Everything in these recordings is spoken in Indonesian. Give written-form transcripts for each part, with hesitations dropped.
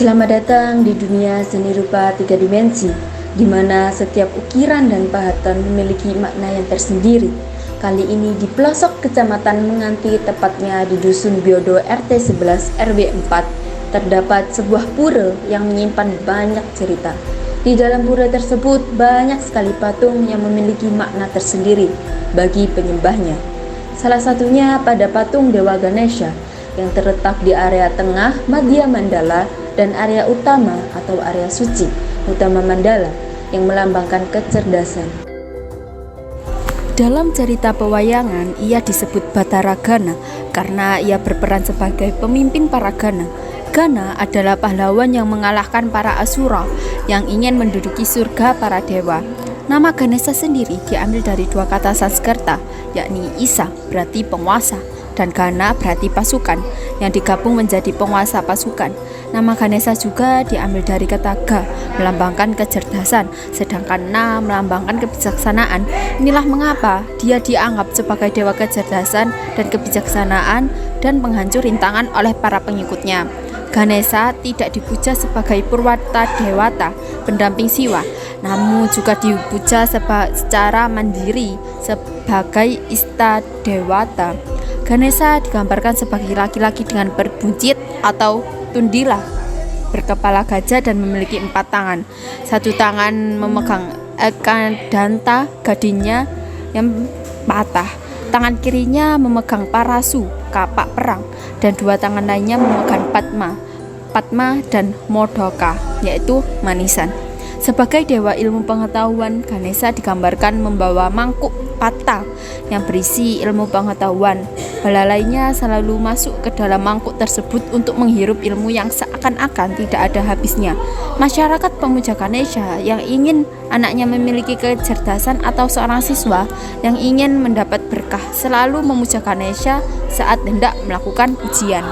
Selamat datang di dunia seni rupa tiga dimensi, di mana setiap ukiran dan pahatan memiliki makna yang tersendiri. Kali ini di pelosok kecamatan Menganti, tepatnya di Dusun Biodo RT 11 RW 4, terdapat sebuah pura yang menyimpan banyak cerita. Di dalam pura tersebut banyak sekali patung yang memiliki makna tersendiri bagi penyembahnya. Salah satunya pada patung Dewa Ganesha yang terletak di area tengah Madhya Mandala dan area utama atau area suci utama Mandala yang melambangkan kecerdasan. Dalam cerita pewayangan, ia disebut Batara Gana karena ia berperan sebagai pemimpin para Gana. Gana adalah pahlawan yang mengalahkan para Asura yang ingin menduduki surga para dewa. Nama Ganesha sendiri diambil dari dua kata Sanskerta, yakni Isa berarti penguasa dan Gana berarti pasukan yang digabung menjadi penguasa pasukan. Nama Ganesha juga diambil dari kata Ga, melambangkan kecerdasan, sedangkan Na melambangkan kebijaksanaan. Inilah mengapa dia dianggap sebagai dewa kecerdasan dan kebijaksanaan dan penghancur rintangan oleh para pengikutnya. Ganesha tidak dipuja sebagai Purwata Dewata, pendamping Siwa, namun juga dipuja secara mandiri sebagai Ista Dewata. Ganesha digambarkan sebagai laki-laki dengan berbuncit atau tundila, berkepala gajah dan memiliki 4 tangan. Satu tangan memegang ekadanta gadingnya yang patah, tangan kirinya memegang parasu, kapak perang, dan 2 tangan lainnya memegang Padma dan Modoka, yaitu manisan. Sebagai dewa ilmu pengetahuan, Ganesha digambarkan membawa mangkuk pata yang berisi ilmu pengetahuan. Belalainya selalu masuk ke dalam mangkuk tersebut untuk menghirup ilmu yang seakan-akan tidak ada habisnya. Masyarakat pemuja Ganesha yang ingin anaknya memiliki kecerdasan atau seorang siswa yang ingin mendapat berkah selalu memuja Ganesha saat hendak melakukan ujian.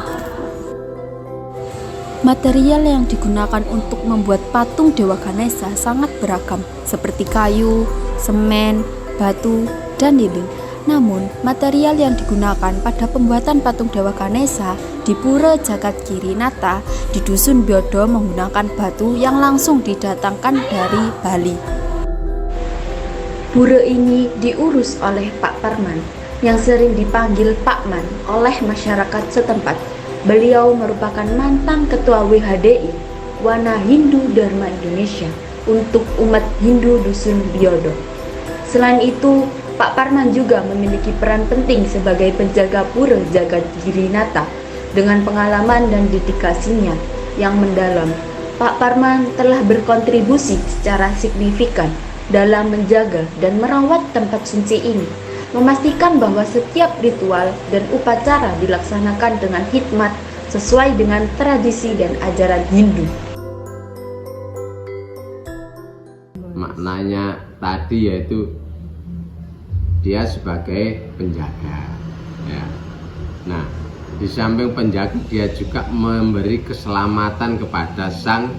Material yang digunakan untuk membuat patung Dewa Ganesha sangat beragam, seperti kayu, semen, batu, dan lilin. Namun, material yang digunakan pada pembuatan patung Dewa Ganesha di Pura Jagadgirinata di Dusun Biodo menggunakan batu yang langsung didatangkan dari Bali. Pura ini diurus oleh Pak Parman, yang sering dipanggil Pak Man oleh masyarakat setempat. Beliau merupakan mantan ketua WHDI, Wana Hindu Dharma Indonesia, untuk umat Hindu Dusun Biodo. Selain itu, Pak Parman juga memiliki peran penting sebagai penjaga Pura Jagadgirinata. Dengan pengalaman dan dedikasinya yang mendalam, Pak Parman telah berkontribusi secara signifikan dalam menjaga dan merawat tempat suci ini, memastikan bahwa setiap ritual dan upacara dilaksanakan dengan hikmat sesuai dengan tradisi dan ajaran Hindu. Maknanya tadi yaitu dia sebagai penjaga, ya. Nah, di samping penjaga dia juga memberi keselamatan kepada sang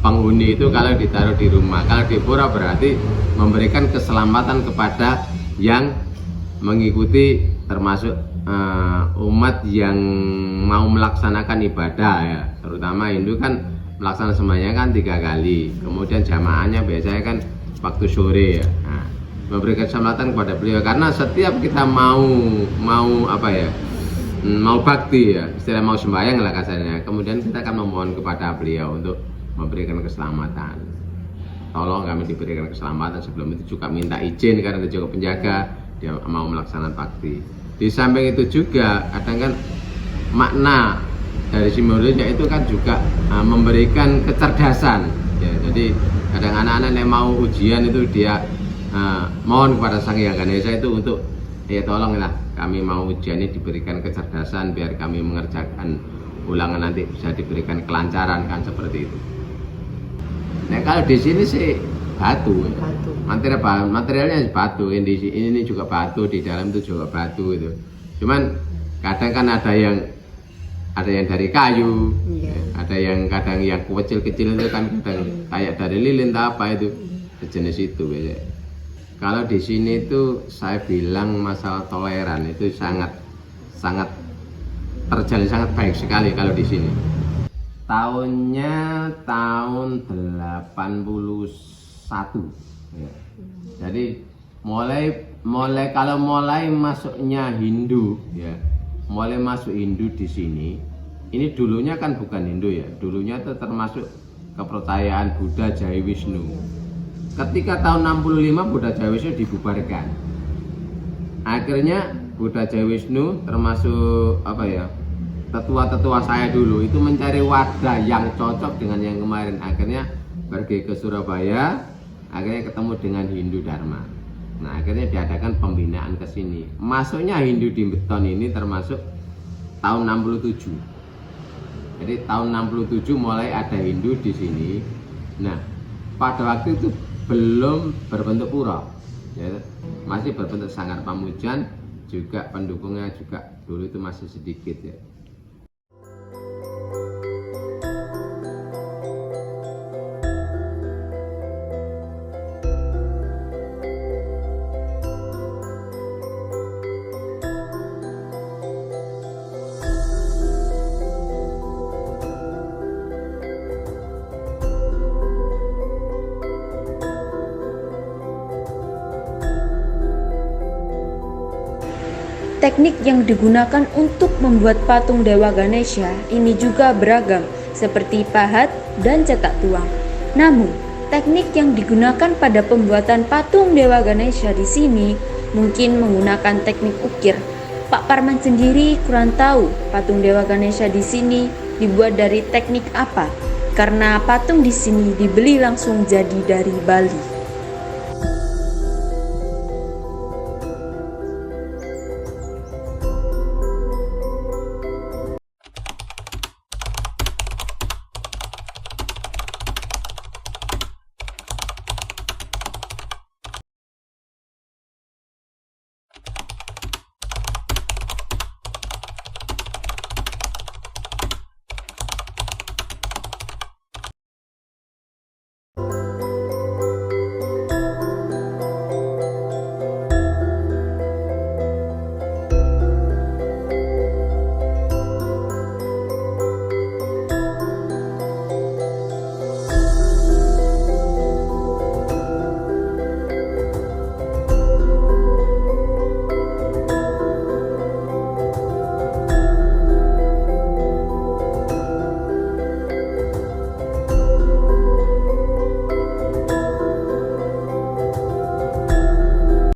penghuni itu kalau ditaruh di rumah. Kalau di pura berarti memberikan keselamatan kepada yang mengikuti, termasuk umat yang mau melaksanakan ibadah, ya. Terutama Hindu kan melaksanakan sembahyang kan 3 kali, kemudian jamaahnya biasanya kan waktu sore, ya. Nah, memberikan keselamatan kepada beliau karena setiap kita mau bakti, ya, istilah mau sembahyang lah kasarnya, kemudian kita akan memohon kepada beliau untuk memberikan keselamatan. Tolong kami diberikan keselamatan. Sebelum itu juga minta izin karena dia juga penjaga, dia mau melaksanakan bakti. Di samping itu juga kadang kan makna dari simbolisnya itu kan juga memberikan kecerdasan, ya. Jadi kadang anak-anak yang mau ujian itu dia mohon kepada Sang Hyang Ganesha itu untuk ya tolonglah kami mau ujian ini diberikan kecerdasan biar kami mengerjakan ulangan nanti bisa diberikan kelancaran, kan seperti itu. Nah, kalau di sini sih batu. Materialnya batu, ini juga batu, di dalam itu juga batu itu. Cuman kadang kan ada yang dari kayu, ada yang kadang yang kecil-kecil itu kan kadang kayak dari lilin atau apa itu, sejenis itu. Ya. Kalau di sini itu saya bilang masalah toleran itu sangat terjalin sangat baik sekali kalau di sini. Tahunnya tahun 81 ya. Jadi mulai masuknya Hindu ya, mulai masuk Hindu di sini. Ini dulunya kan bukan Hindu ya, dulunya itu termasuk kepercayaan Buddha Jaya Wisnu. Ketika tahun 65 Buddha Jaya Wisnu dibubarkan. Akhirnya Buddha Jaya Wisnu termasuk tetua-tetua saya dulu itu mencari wadah yang cocok dengan yang kemarin. Akhirnya pergi ke Surabaya, akhirnya ketemu dengan Hindu Dharma. Nah, akhirnya diadakan pembinaan ke sini. Masuknya Hindu di Beton ini termasuk tahun 67. Jadi tahun 67 mulai ada Hindu di sini. Nah, pada waktu itu belum berbentuk pura, ya, masih berbentuk Sanggar Pamujan, juga pendukungnya juga dulu itu masih sedikit ya. Teknik yang digunakan untuk membuat patung Dewa Ganesha ini juga beragam, seperti pahat dan cetak tuang. Namun, teknik yang digunakan pada pembuatan patung Dewa Ganesha di sini mungkin menggunakan teknik ukir. Pak Parman sendiri kurang tahu patung Dewa Ganesha di sini dibuat dari teknik apa, karena patung di sini dibeli langsung jadi dari Bali.